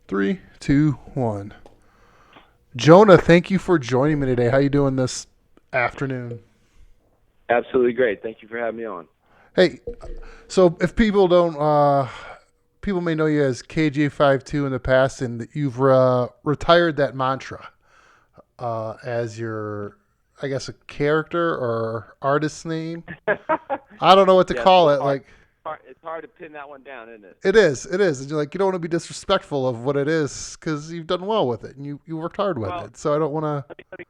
Three, two, one. Jonah, thank you for joining me today. How you doing this afternoon? Absolutely great. Thank you for having me on. Hey, so if people don't, people may know you as KJ52 in the past, and you've retired that mantra as your, I guess, a character or artist name. I don't know what to Yeah, it's a call little it. hard. Like It's hard to pin that one down, isn't it? it is. And you're like, you don't want to be disrespectful of what it is because you've done well with it and you worked hard with Well, it. So I don't want to.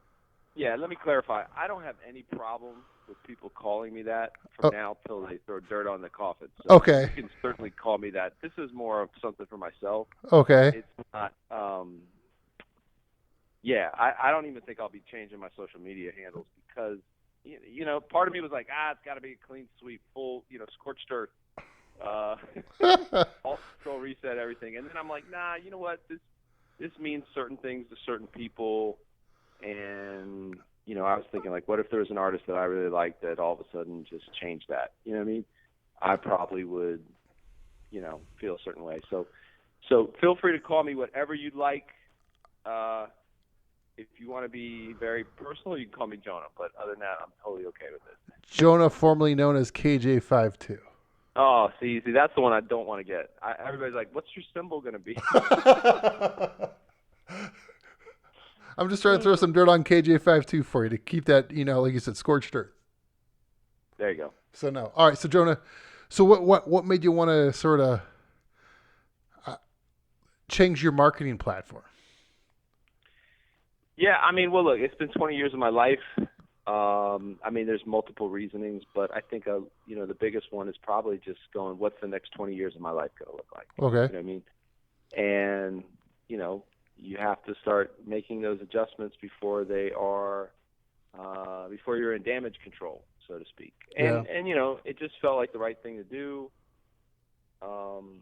yeah. Let me clarify. I don't have any problem with people calling me that from Oh, now till they throw dirt on the coffin. So you okay, can certainly call me that. This is more of something for myself. okay. It's not. Yeah, I don't even think I'll be changing my social media handles because part of me was like, it's got to be a clean sweep, full, scorched earth. Uh, alt control reset everything, and then I'm like, nah, you know what? This means certain things to certain people, and I was thinking like, what if there was an artist that I really liked that all of a sudden just changed that? You know what I mean? I probably would, feel a certain way. So feel free to call me whatever you'd like. Uh, if you want to be very personal, you can call me Jonah. But other than that, I'm totally okay with it. Jonah, formerly known as KJ52. Oh, see, that's the one I don't want to get. Everybody's like, "What's your symbol going to be?" I'm just trying to throw some dirt on KJ52 for you to keep that, like you said, scorched earth. There you go. So no. All right. So Jonah, so what made you want to sort of uh, change your marketing platform? Yeah, I mean, well, look, it's been 20 years of my life. I mean, there's multiple reasonings, but I think the biggest one is probably just going, what's the next 20 years of my life going to look like? Okay. You know what I mean? And you have to start making those adjustments before before you're in damage control, so to speak. Yeah. And it just felt like the right thing to do. Um,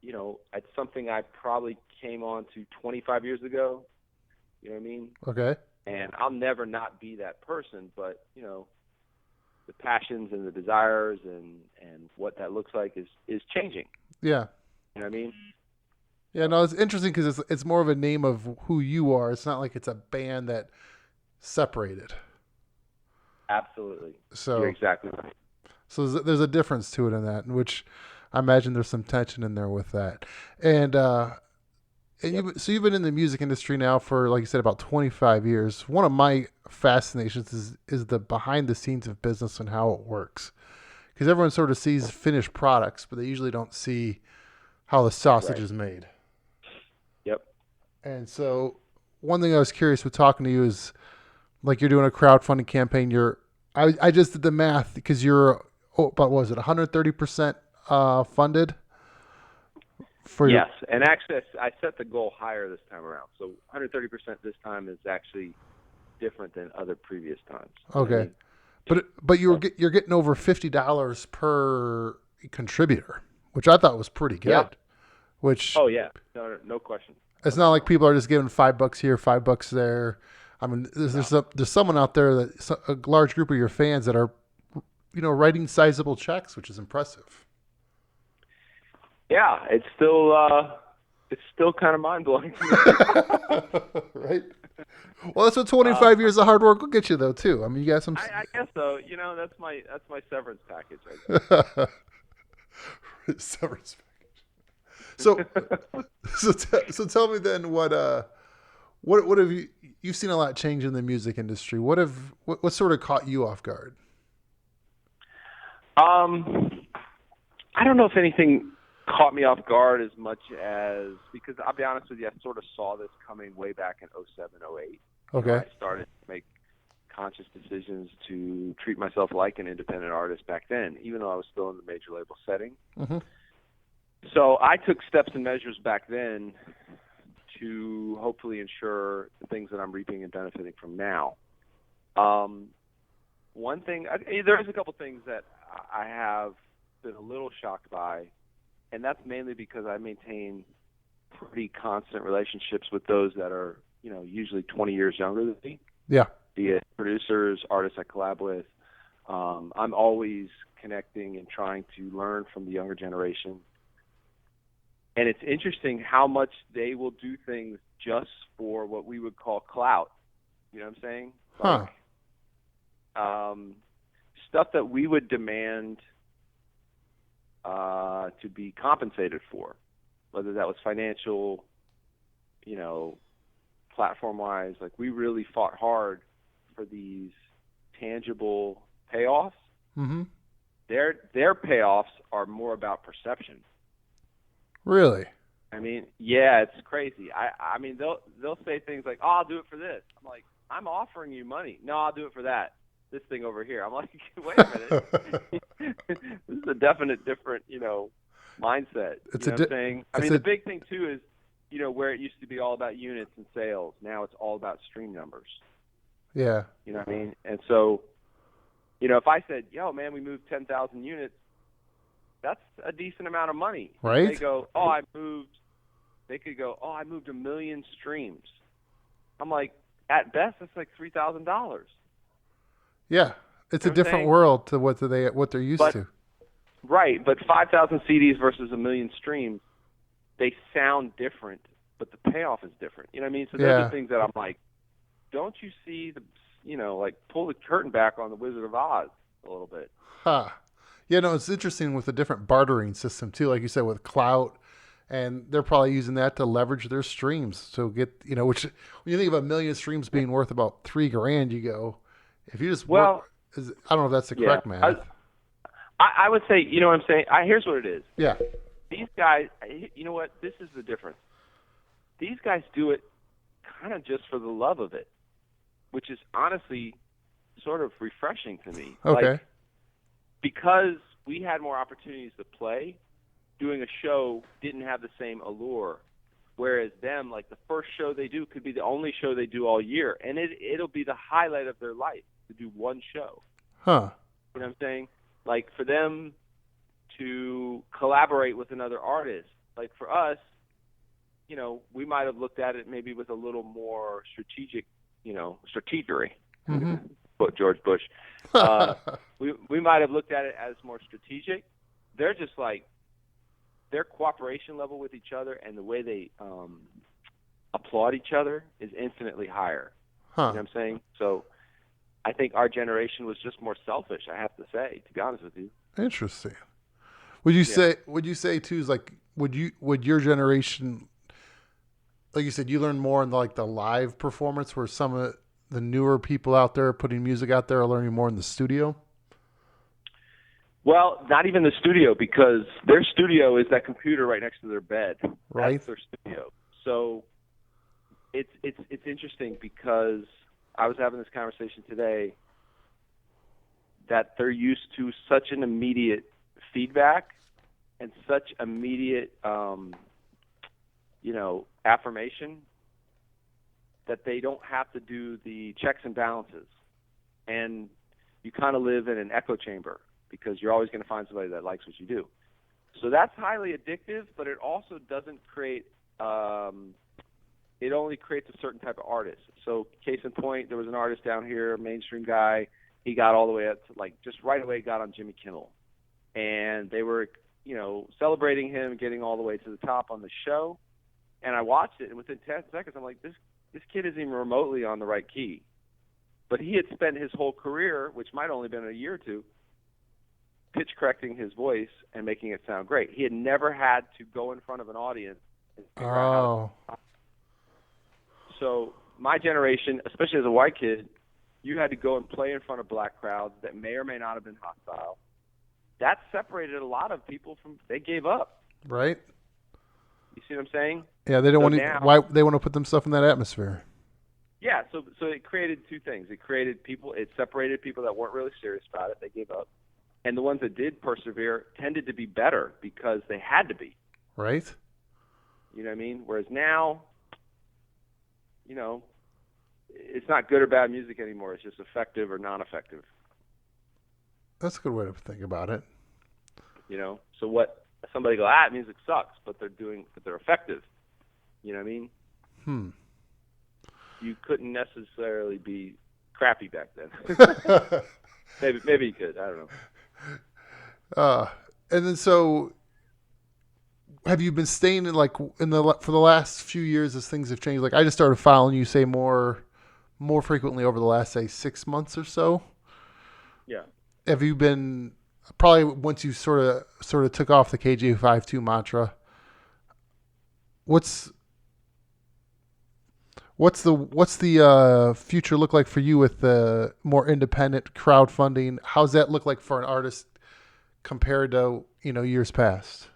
it's something I probably came on to 25 years ago. You know what I mean? Okay. And I'll never not be that person, but the passions and the desires and what that looks like is changing. Yeah. You know what I mean? Yeah. No, it's interesting because it's more of a name of who you are. It's not like it's a band that separated. Absolutely. You're So exactly right. there's a difference to it in that, in which I imagine there's some tension in there with that. And Yep. you've been in the music industry now for, like you said, about 25 years. One of my fascinations is the behind the scenes of business and how it works. Because everyone sort of sees finished products, but they usually don't see how the sausage Right. is made. Yep. And so, one thing I was curious with talking to you is, like, you're doing a crowdfunding campaign. I just did the math because you're, about, what was it, 130% funded for your. Yes. And actually, I set the goal higher this time around. So 130% this time is actually different than other previous times. You know what I Okay. mean? But So, you're getting over $50 per contributor, which I thought was pretty yeah. good. Which Oh, yeah. No question. it's not like No. people are just giving $5 here, $5 there. I mean, No. there's someone out there that a large group of your fans that are, writing sizable checks, which is impressive. Yeah. It's still kind of mind blowing to me. Right. Well, that's what uh, 25 years of hard work will get you, though, too. I mean, you got some. I guess so. That's my severance package, Severance. I So, guess. so tell me then what have you've seen a lot change in the music industry? What sort of caught you off guard? um, I don't know if anything caught me off guard as much as because I'll be honest with you, I sort of saw this coming way back in '07, '08. Okay. I started to make conscious decisions to treat myself like an independent artist back then, even though I was still in the major label setting. Hmm. So I took steps and measures back then to hopefully ensure the things that I'm reaping and benefiting from now. Um, One thing, there is a couple things that I have been a little shocked by, and that's mainly because I maintain pretty constant relationships with those that are, usually 20 years younger than me, Yeah. be it producers, artists I collab with. I'm always connecting and trying to learn from the younger generation. And it's interesting how much they will do things just for what we would call clout. You know what I'm saying? Huh. Stuff that we would demand to be compensated for, whether that was financial, platform-wise. Like, we really fought hard for these tangible payoffs. Mm-hmm. Their payoffs are more about perception. Really? I mean, yeah, it's crazy. I mean, they'll say things like, "Oh, I'll do it for this." I'm like, "I'm offering you money." "No, I'll do it for that. This thing over here." I'm like, "Wait a minute. This is a definite different, mindset." It's you know what I'm saying? I mean, the big thing too is, where it used to be all about units and sales, now it's all about stream numbers. Yeah. You know what I mean? And so, if I said, "Yo, man, we moved 10,000 units," that's a decent amount of money. Right. They go, "Oh, they could go, 'Oh, I moved 1 million streams.'" I'm like, at best, that's like $3,000. Yeah. It's a different world to what they're used to. Right, but 5,000 CDs versus 1 million streams, they sound different, but the payoff is different. You know what I mean? So those are things that I'm like, don't you see pull the curtain back on the Wizard of Oz a little bit. Huh. Yeah, no, it's interesting with the different bartering system too, like you said, with clout, and they're probably using that to leverage their streams. So which when you think of 1 million streams being worth about $3,000, you go, if you just I don't know if that's the correct math. I would say, you know what I'm saying? Here's what it is. Yeah. These guys, you know what? This is the difference. These guys do it kind of just for the love of it, which is honestly sort of refreshing to me. Okay. Like, because we had more opportunities to play, doing a show didn't have the same allure. Whereas them, like, the first show they do could be the only show they do all year, and it'll be the highlight of their life to do one show. Huh. You know what I'm saying? Like, for them to collaborate with another artist, like for us, we might have looked at it maybe with a little more strategic, strategery. Mm-hmm. But George Bush. We might have looked at it as more strategic. They're just like, their cooperation level with each other and the way they applaud each other is infinitely higher. Huh. You know what I'm saying? So I think our generation was just more selfish, I have to say, to be honest with you. Interesting. Would you say too, is like, would your generation, like you said, you learn more in the live performance, where some of the newer people out there putting music out there are learning more in the studio? Well, not even the studio, because their studio is that computer right next to their bed. Right. That's their studio. So it's interesting, because I was having this conversation today that they're used to such an immediate feedback and such immediate, affirmation, that they don't have to do the checks and balances. And you kind of live in an echo chamber, because you're always going to find somebody that likes what you do. So that's highly addictive, but it also doesn't create it only creates a certain type of artist. So case in point, there was an artist down here, a mainstream guy. He got all the way up to, just right away got on Jimmy Kimmel. And they were, celebrating him, getting all the way to the top on the show. And I watched it, and within 10 seconds, I'm like, this kid isn't even remotely on the right key. But he had spent his whole career, which might only been a year or two, pitch correcting his voice and making it sound great. He had never had to go in front of an audience and figure out how to. So my generation, especially as a white kid, you had to go and play in front of black crowds that may or may not have been hostile. That separated a lot of people from. They gave up. Right. You see what I'm saying? Yeah, they don't want to. Why they want to put themselves in that atmosphere? Yeah, so it created two things. It created people. It separated people that weren't really serious about it. They gave up. And the ones that did persevere tended to be better because they had to be. Right. You know what I mean? Whereas now, it's not good or bad music anymore. It's just effective or non-effective. That's a good way to think about it. So what somebody go, music sucks, but they're effective. You know what I mean? You couldn't necessarily be crappy back then. maybe you could. I don't know. And then so have you been staying in like for the last few years as things have changed? Like I just started following you, say more frequently over the last say 6 months or so. Yeah. Have you been probably once you sort of took off the KJ52 mantra? What's what's the future look like for you with the more independent crowdfunding? How's that look like for an artist compared to years past?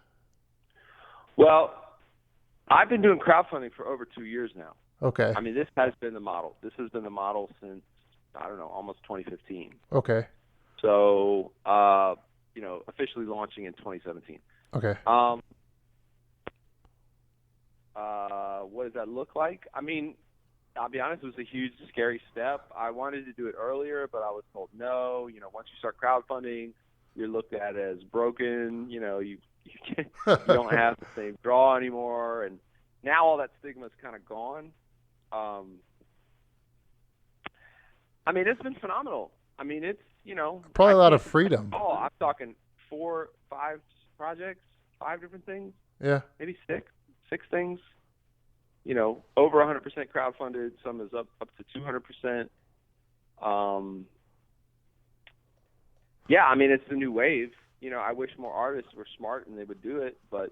Well, I've been doing crowdfunding for over 2 years now. Okay. I mean, this has been the model. This has been the model since, I don't know, almost 2015. Okay. So, officially launching in 2017. Okay. What does that look like? I mean, I'll be honest, it was a huge, scary step. I wanted to do it earlier, but I was told no. Once you start crowdfunding, you're looked at as broken. You can't, you don't have the same draw anymore. And now all that stigma is kind of gone. I mean, it's been phenomenal. I mean, it's, probably a lot of freedom. Oh, I'm talking 4, 5 projects, 5 different things. Yeah. Maybe 6 things. Over 100% crowdfunded. Some is up to 200%. Yeah, I mean, it's the new wave. I wish more artists were smart and they would do it, but,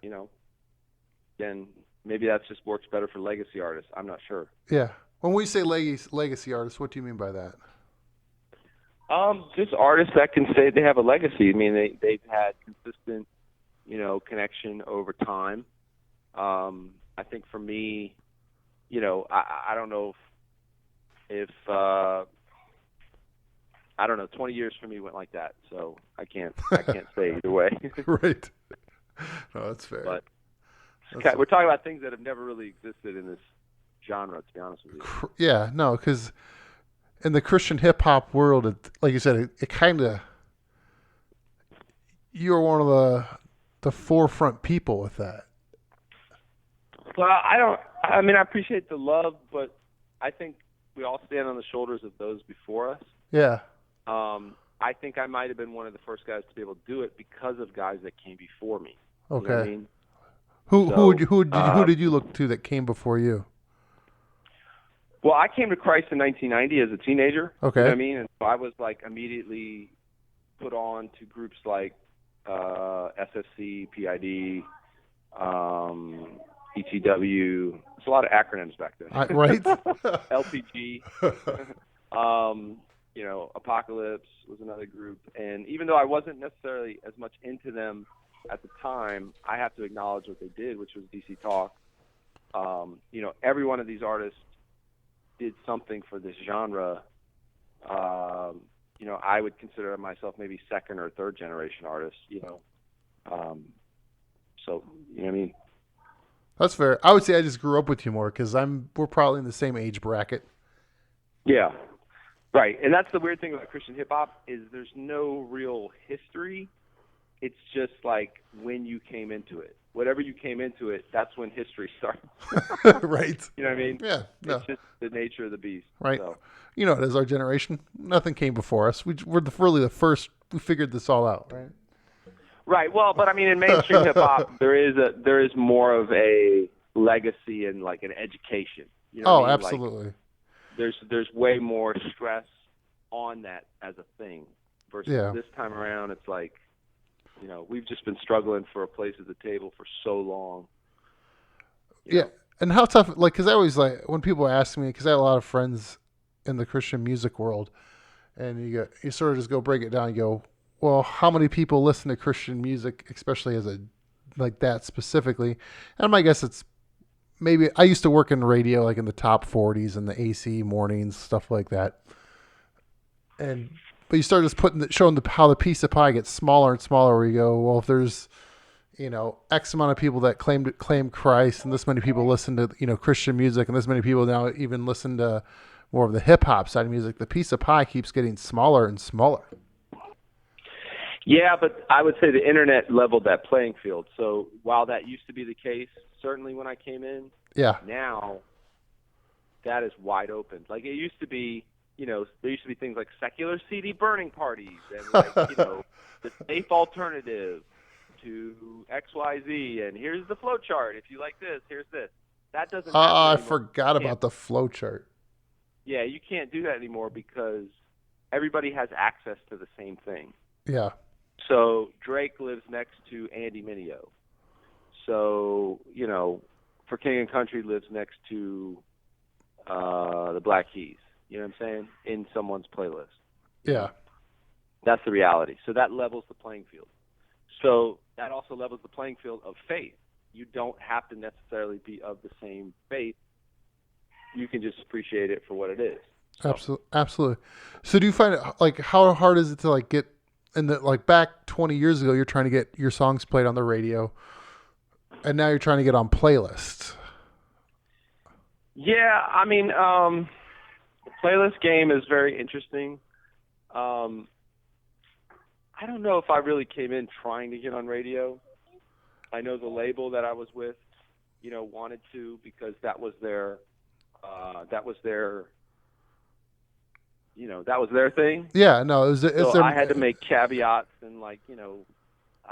again, maybe that just works better for legacy artists. I'm not sure. Yeah. When we say legacy artists, what do you mean by that? Just artists that can say they have a legacy. I mean, they've had consistent, connection over time. I think for me, I don't know if 20 years for me went like that. So I can't say either way. Right. No, that's fair. But we're talking about things that have never really existed in this genre, to be honest with you. Yeah, no, because in the Christian hip hop world, like you said, it kind of, you're one of the forefront people with that. Well, I appreciate the love, but I think we all stand on the shoulders of those before us. Yeah. I think I might have been one of the first guys to be able to do it because of guys that came before me. Okay. You know what I mean? Who did you look to that came before you? Well, I came to Christ in 1990 as a teenager. Okay. You know what I mean? And so I was like immediately put on to groups like SSC, PID, ETW. It's a lot of acronyms back then. Right. LPG. Apocalypse was another group. And even though I wasn't necessarily as much into them at the time, I have to acknowledge what they did, which was DC Talk. Every one of these artists did something for this genre. I would consider myself maybe second or third generation artist, So, you know what I mean? That's fair. I would say I just grew up with you more because we're probably in the same age bracket. Yeah. Right. And that's the weird thing about Christian hip hop is there's no real history. It's just like when you came into it. Whatever you came into it, that's when history starts. Right. You know what I mean? Yeah. No. It's just the nature of the beast. Right. So. It is our generation. Nothing came before us. We're really the first who figured this all out, right? Right. Well, but I mean, in mainstream hip hop, there is more of a legacy and like an education. You know what I mean? Absolutely. Like, there's way more stress on that as a thing versus this time around. It's like, we've just been struggling for a place at the table for so long. Yeah. And how tough, because I always when people ask me, because I have a lot of friends in the Christian music world, and you sort of just go break it down and go, well, how many people listen to Christian music, especially as like that specifically? And my guess it's maybe, I used to work in radio, like in the top 40s and the AC mornings, stuff like that. But you start just showing how the piece of pie gets smaller and smaller, where you go, well, if there's, X amount of people that claim Christ, and this many people listen to, Christian music, and this many people now even listen to more of the hip hop side of music, the piece of pie keeps getting smaller and smaller. Yeah, but I would say the internet leveled that playing field. So while that used to be the case, certainly when I came in, now that is wide open. Like it used to be, there used to be things like secular CD burning parties and the safe alternative. to XYZ, and here's the flow chart. If you like this, here's this. That doesn't happen I anymore. forgot about the flow chart. Yeah, you can't do that anymore because everybody has access to the same thing. Yeah. So Drake lives next to Andy Mineo. So, For King and Country lives next to the Black Keys. You know what I'm saying? In someone's playlist. Yeah. That's the reality. So that levels the playing field. So that also levels the playing field of faith. You don't have to necessarily be of the same faith. You can just appreciate it for what it is. So. Absolutely. So do you find it, like, how hard is it to, like, get in the, like, back 20 years ago, you're trying to get your songs played on the radio, and now you're trying to get on playlists? Yeah, I mean, the playlist game is very interesting. I don't know if I really came in trying to get on radio. I know the label that I was with, wanted to, because that was their thing. Yeah, no, So I had to make caveats and I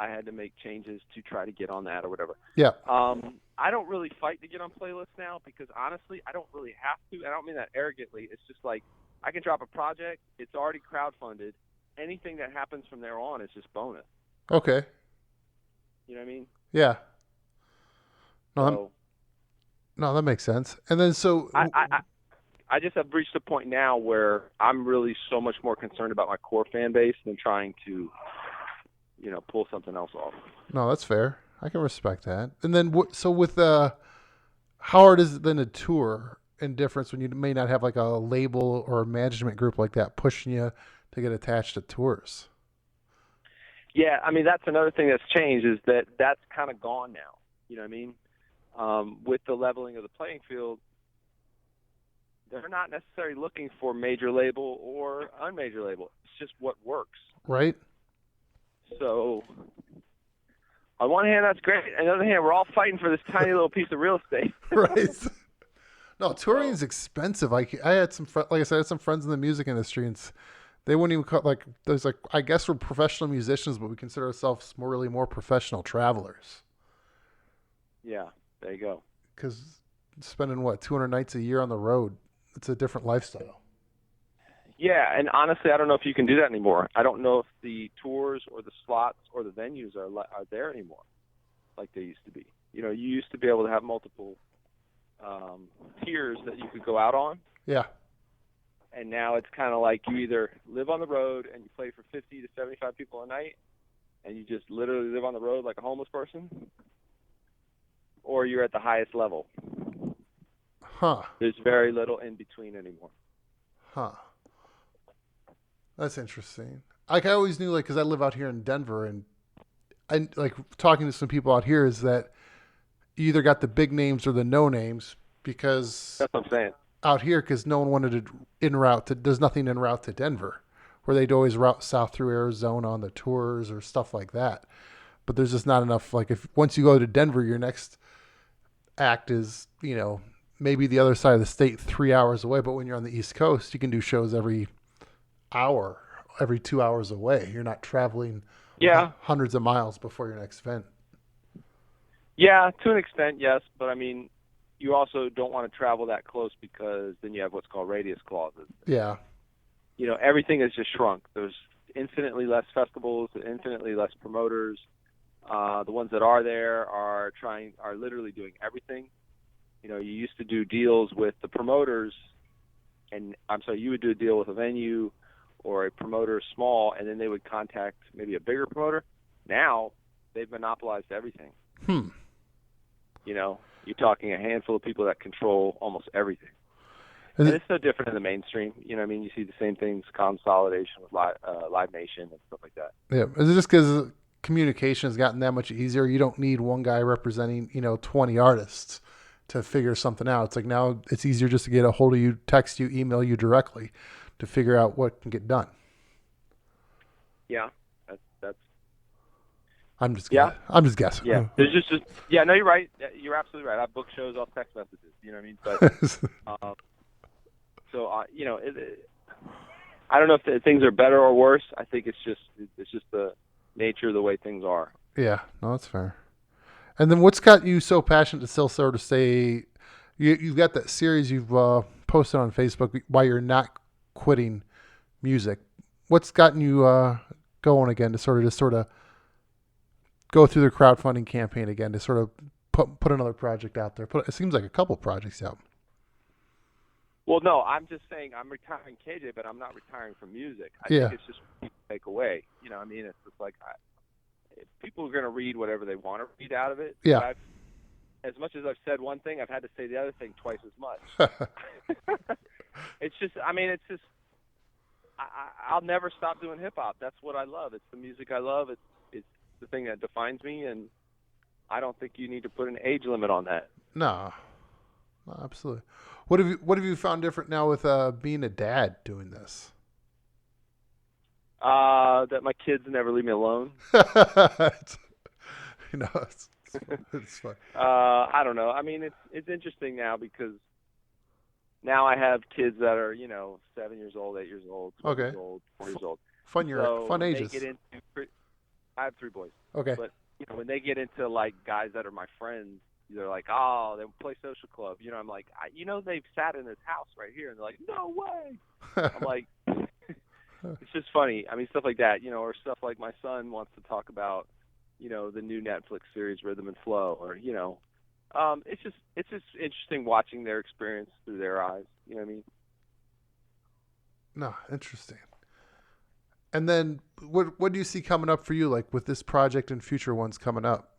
had to make changes to try to get on that or whatever. Yeah. I don't really fight to get on playlists now because honestly, I don't really have to. I don't mean that arrogantly. It's just like I can drop a project. It's already crowdfunded. Anything that happens from there on is just bonus. Okay. You know what I mean? Yeah. No, that makes sense. And then so I just have reached a point now where I'm really so much more concerned about my core fan base than trying to, pull something else off. No, that's fair. I can respect that. And then so with how hard is it then to tour in difference when you may not have like a label or a management group like that pushing you to get attached to tours? Yeah, I mean, that's another thing that's changed is that's kind of gone now. You know what I mean? With the leveling of the playing field, they're not necessarily looking for major label or unmajor label. It's just what works. Right. So on one hand, that's great. On the other hand, we're all fighting for this tiny little piece of real estate. Right. No, touring is expensive. I had some like I said, I had some friends in the music industry, and they wouldn't even cut there's I guess we're professional musicians, but we consider ourselves really more professional travelers. Yeah, there you go. Because spending 200 nights a year on the road, it's a different lifestyle. Yeah, and honestly, I don't know if you can do that anymore. I don't know if the tours or the slots or the venues are there anymore like they used to be. You used to be able to have multiple tiers that you could go out on. Yeah. And now it's kind of like you either live on the road and you play for 50 to 75 people a night and you just literally live on the road like a homeless person, or you're at the highest level. Huh. There's very little in between anymore. Huh. That's interesting. I always knew, because I live out here in Denver, and I talking to some people out here is that you either got the big names or the no names, because that's what I'm saying. Out here, because no one wanted to there's nothing en route to Denver, where they'd always route south through Arizona on the tours or stuff like that. But there's just not enough. If once you go to Denver, your next act is, maybe the other side of the state 3 hours away. But when you're on the East Coast, you can do shows every hour, every 2 hours away. You're not traveling hundreds of miles before your next event. Yeah, to an extent, yes. But I mean, you also don't want to travel that close because then you have what's called radius clauses. Yeah. Everything has just shrunk. There's infinitely less festivals, infinitely less promoters. The ones that are there are literally doing everything. You used to do deals with the promoters, you would do a deal with a venue or a promoter small, and then they would contact maybe a bigger promoter. Now they've monopolized everything. You're talking a handful of people that control almost everything. And it's no different in the mainstream. You see the same things, consolidation with Live Nation and stuff like that. Yeah. Is it just because communication has gotten that much easier? You don't need one guy representing, 20 artists to figure something out. It's like now it's easier just to get a hold of you, text you, email you directly to figure out what can get done. Yeah. I'm just guessing. Yeah, there's just no, you're right. You're absolutely right. I book shows off text messages. You know what I mean? But I don't know if things are better or worse. I think it's just the nature of the way things are. Yeah, no, that's fair. And then what's got you so passionate to still sort of say you've got that series you've posted on Facebook why you're not quitting music. What's gotten you going again to sort of go through the crowdfunding campaign again to sort of put another project out there? It seems like a couple projects out. Well, no, I'm just saying I'm retiring KJ, but I'm not retiring from music. I Yeah. think it's just what people take away. You know, I mean, it's just like if people are going to read whatever they want to read out of it. Yeah. But as much as I've said one thing, I've had to say the other thing twice as much. It's just, I mean, it's just, I'll never stop doing hip hop. That's what I love. It's the music I love. It's the thing that defines me, and I don't think you need to put an age limit on that. No, absolutely. What have you found different now with being a dad doing this? That my kids never leave me alone. it's, it's fun. I don't know. I mean, it's interesting now because now I have kids that are 7 years old, 8 years old, 12 years old, 4 years old. Fun ages. I have 3 boys. Okay. But when they get into like guys that are my friends, they're like, oh, they play social club. I'm like, they've sat in this house right here, and they're like, no way. I'm like, it's just funny. I mean, stuff like that, or stuff like my son wants to talk about, the new Netflix series Rhythm and Flow, or it's just interesting watching their experience through their eyes. You know what I mean? No, interesting. And then what do you see coming up for you, like with this project and future ones coming up?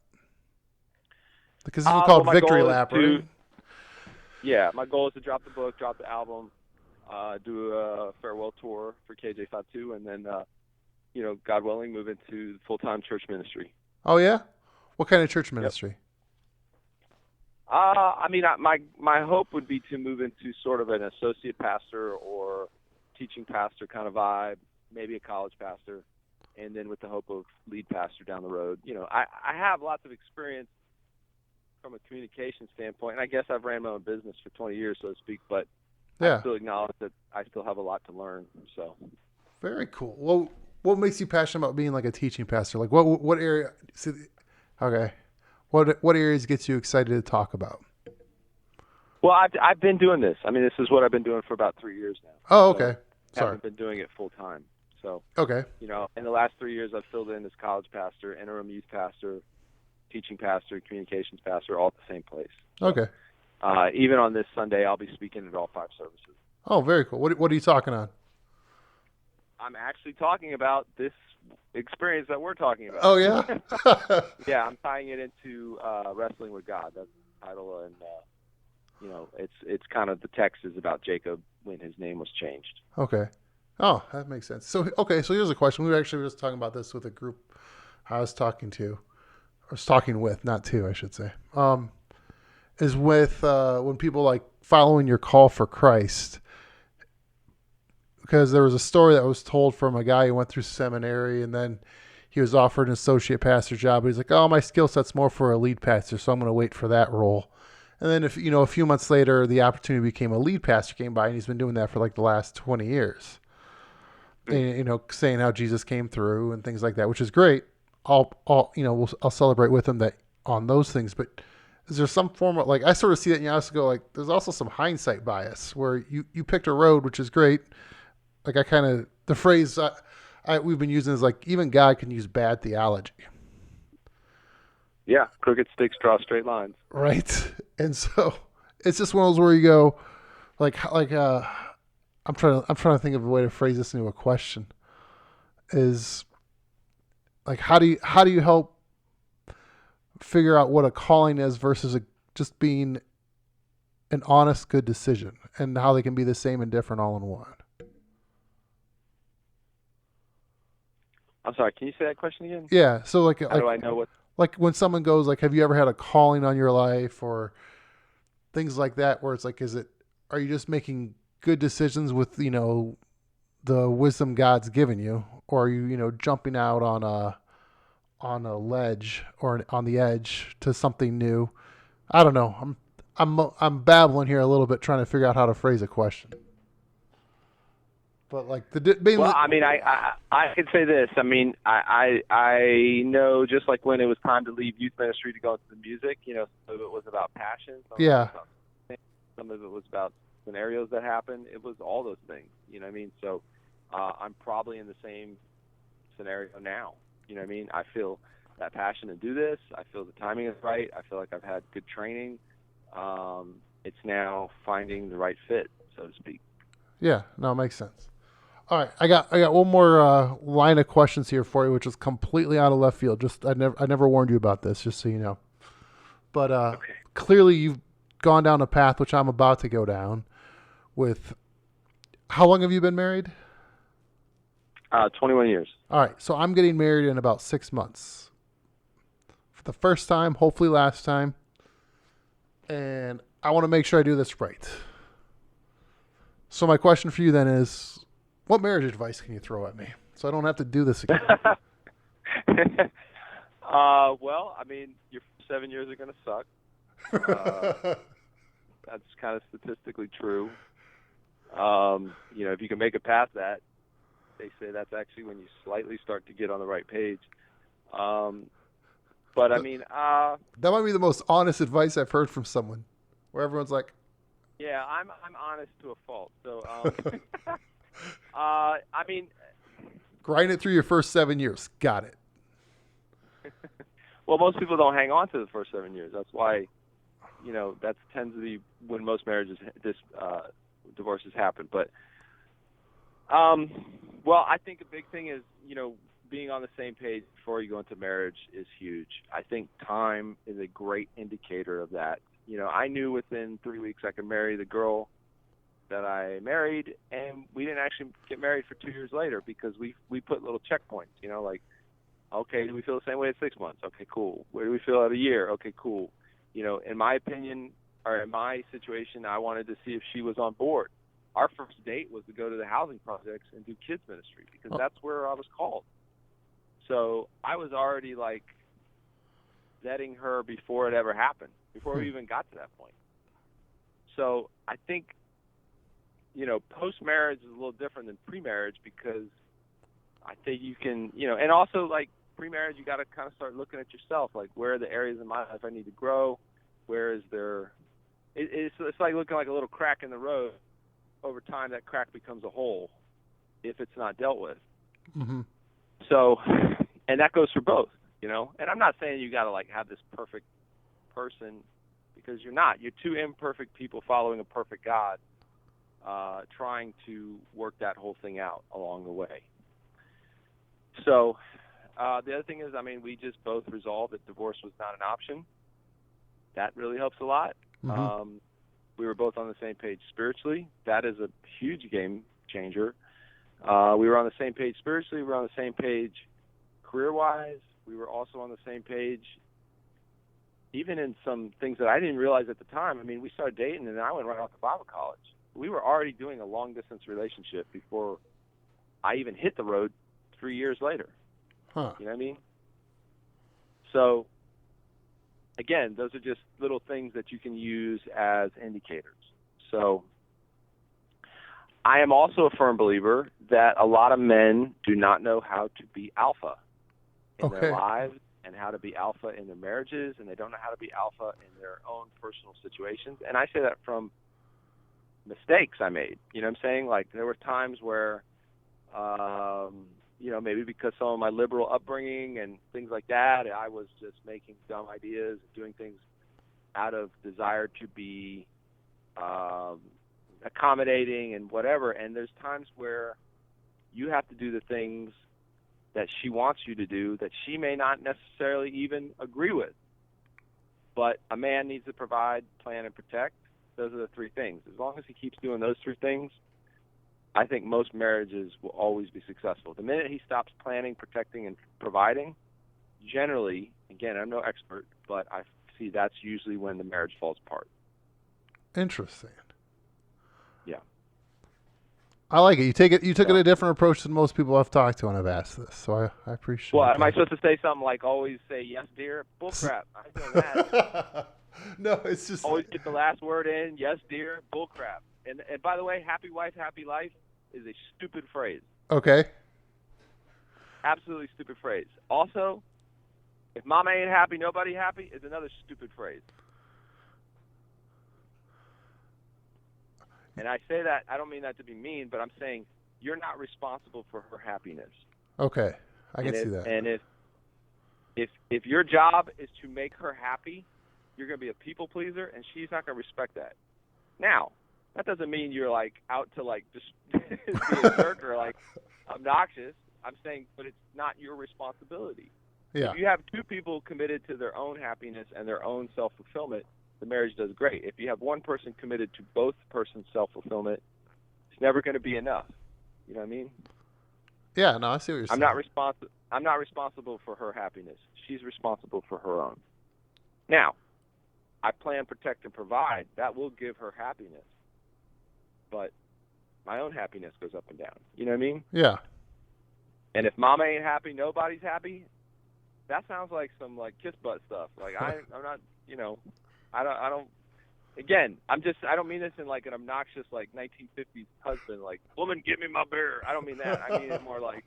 Because this is called Victory Lap, right? Yeah, my goal is to drop the book, drop the album, do a farewell tour for KJ52, and then, God willing, move into full-time church ministry. Oh, yeah? What kind of church ministry? Yep. I mean, my hope would be to move into sort of an associate pastor or teaching pastor kind of vibe, maybe a college pastor, and then with the hope of lead pastor down the road. I have lots of experience from a communication standpoint, and I guess I've ran my own business for 20 years, so to speak, but I still acknowledge that I still have a lot to learn. So, very cool. Well, what makes you passionate about being like a teaching pastor? Like what area? Okay, what areas gets you excited to talk about? Well, I've been doing this. I mean, this is what I've been doing for about 3 years now. Oh, okay. So I haven't been doing it full time. So, okay. In the last 3 years, I've filled in as college pastor, interim youth pastor, teaching pastor, communications pastor, all at the same place. So, okay. Even on this Sunday, I'll be speaking at all 5 services. Oh, very cool. What are you talking on? I'm actually talking about this experience that we're talking about. Oh, yeah? Yeah, I'm tying it into Wrestling with God. That's the title, and it's kind of the text is about Jacob when his name was changed. Okay. Oh, that makes sense. So here's a question. We were actually just talking about this with a group I was talking with, not to, I should say. Is with when people like following your call for Christ. Because there was a story that was told from a guy who went through seminary and then he was offered an associate pastor job. He's like, oh, my skill set's more for a lead pastor, so I'm going to wait for that role. And then if a few months later, the opportunity became a lead pastor came by, and he's been doing that for like the last 20 years. And, saying how Jesus came through and things like that, which is great. I'll celebrate with him that on those things. But is there some form of, like, I sort of see that, and you also go like, there's also some hindsight bias where you picked a road, which is great. Like the phrase we've been using is like, even God can use bad theology. Yeah, crooked sticks draw straight lines. Right, and so it's just one of those where you go, I'm trying to think of a way to phrase this into a question. Is like, how do you help figure out what a calling is versus just being an honest, good decision, and how they can be the same and different all in one? I'm sorry, can you say that question again? Yeah, so how do I know what? Like when someone goes like, have you ever had a calling on your life or things like that, where it's like, are you just making good decisions with, the wisdom God's given you, or are you, jumping out on a ledge or on the edge to something new? I don't know. I'm babbling here a little bit trying to figure out how to phrase a question. But like mainly. Well, I mean, I could say this. I mean, I know just like when it was time to leave youth ministry to go into the music, you know, some of it was about passion, some of it Yeah. was about things, some of it was about scenarios that happened. It was all those things, you know what I mean? So I'm probably in the same scenario now. You know what I mean? I feel that passion to do this. I feel the timing is right. I feel like I've had good training. It's now finding the right fit, so to speak. Yeah, no, it makes sense. All right, I got one more line of questions here for you, which is completely out of left field. Just I never warned you about this, just so you know. But Okay. clearly you've gone down a path which I'm about to go down. With how long have you been married? 21 years. All right, so I'm getting married in about 6 months. For the first time, hopefully last time. And I want to make sure I do this right. So my question for you then is, what marriage advice can you throw at me so I don't have to do this again? Well, I mean, your 7 years are going to suck. That's kind of statistically true. You know, if you can make it past that, they say that's actually when you slightly start to get on the right page. But I mean, that might be the most honest advice I've heard from someone, where everyone's like, yeah, I'm honest to a fault. So, I mean, grind it through your first 7 years. Got it. well, most people don't hang on to the first 7 years. That's why, you know, that tends to be when most marriages, divorces happen. But, well, I think a big thing is, you know, being on the same page before you go into marriage is huge. I think time is a great indicator of that. You know, I knew within 3 weeks I could marry the girl that I married, and we didn't actually get married for 2 years later because we put little checkpoints, you know, like, okay, do we feel the same way at 6 months? Okay, cool. Where do we feel at a year? Okay, cool. You know, in my opinion, or in my situation, I wanted to see if she was on board. Our first date was to go to the housing projects and do kids ministry because that's where I was called. So I was already like vetting her before it ever happened, before we even got to that point. So I think, you know, post-marriage is a little different than pre-marriage because I think you can, you know, and also like pre-marriage, you got to kind of start looking at yourself, like where are the areas in my life I need to grow? Where is there, it's like looking like a little crack in the road. Over time, that crack becomes a hole if it's not dealt with. Mm-hmm. So, and that goes for both, you know, and I'm not saying you got to like have this perfect person because you're not. You're two imperfect people following a perfect God, trying to work that whole thing out along the way. So the other thing is, I mean, we just both resolved that divorce was not an option. That really helps a lot. Mm-hmm. We were both on the same page spiritually. That is a huge game changer. We were on the same page spiritually. We were on the same page career-wise. We were also on the same page even in some things that I didn't realize at the time. I mean, we started dating, and then I went right off to Bible college. We were already doing a long-distance relationship before I even hit the road 3 years later. Huh. You know what I mean? So, again, those are just little things that you can use as indicators. So I am also a firm believer that a lot of men do not know how to be alpha in their lives and how to be alpha in their marriages, and they don't know how to be alpha in their own personal situations. And I say that from mistakes I made. You know what I'm saying? Like there were times where, you know, maybe because some of my liberal upbringing and things like that, I was just making dumb ideas, doing things out of desire to be accommodating and whatever. And there's times where you have to do the things that she wants you to do that she may not necessarily even agree with. But a man needs to provide, plan, and protect. Those are the three things. As long as he keeps doing those three things, I think most marriages will always be successful. The minute he stops planning, protecting, and providing, generally, again, I'm no expert, but I see that's usually when the marriage falls apart. Interesting. Yeah. I like it. You took it a different approach than most people I've talked to when I've asked this, so I appreciate it. Well, am I supposed to say something like always say yes, dear? Bullcrap. I ain't doing that. No, it's just always get the last word in. Yes, dear. Bullcrap. And by the way, happy wife, happy life is a stupid phrase. Okay. Absolutely stupid phrase. Also, if mama ain't happy, nobody happy is another stupid phrase. And I say that, I don't mean that to be mean, but I'm saying you're not responsible for her happiness. Okay. I can see that. And if your job is to make her happy, you're going to be a people pleaser, and she's not going to respect that. Now, that doesn't mean you're like out to like just be a jerk or like obnoxious. I'm saying, but it's not your responsibility. Yeah. If you have two people committed to their own happiness and their own self-fulfillment, the marriage does great. If you have one person committed to both persons' self-fulfillment, it's never going to be enough. You know what I mean? Yeah, no, I see what you're saying. I'm not responsible for her happiness. She's responsible for her own. Now, I plan, protect, and provide. That will give her happiness. But my own happiness goes up and down. You know what I mean? Yeah. And if mama ain't happy, nobody's happy. That sounds like some like kiss butt stuff. Like I'm not, you know, I don't. Again, I don't mean this in like an obnoxious like 1950s husband, like woman, give me my beer. I don't mean that. I mean it more like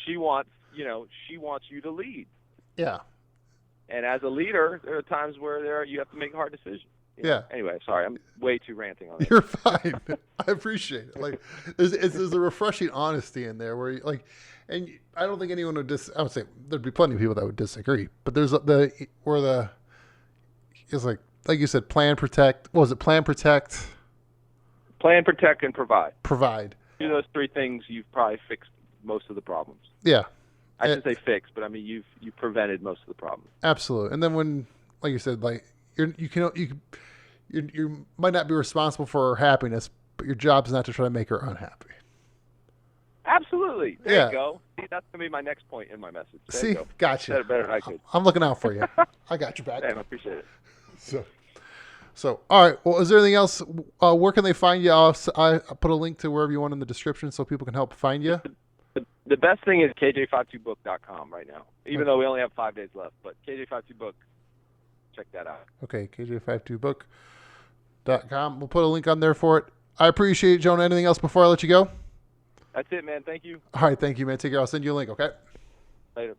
she wants you to lead. Yeah. And as a leader, there are times where you have to make hard decisions. Yeah. Anyway, sorry, I'm way too ranting on it. You're fine. I appreciate it. Like, there's a refreshing honesty in there where, and I don't think anyone would I would say there'd be plenty of people that would disagree, but there's it's like you said, plan, protect. What was it? Plan, protect. Plan, protect, and provide. Provide. Do those three things, you've probably fixed most of the problems. Yeah. I shouldn't say fixed, but I mean you've prevented most of the problems. Absolutely. And then when, like you said, like you might not be responsible for her happiness, but your job is not to try to make her unhappy. Absolutely. There Yeah. you go. See, that's going to be my next point in my message. There See, you go. gotcha. Said it better than I could. I'm looking out for you. I got your back. Damn, I appreciate it. So, all right. Well, is there anything else? Where can they find you? I put a link to wherever you want in the description so people can help find you. The best thing is kj52book.com right now, even though we only have 5 days left. But kj52book, check that out. Okay, kj52book.com. We'll put a link on there for it. I appreciate it, Jonah. Anything else before I let you go? That's it, man. Thank you. All right, thank you, man. Take care. I'll send you a link, okay? Later.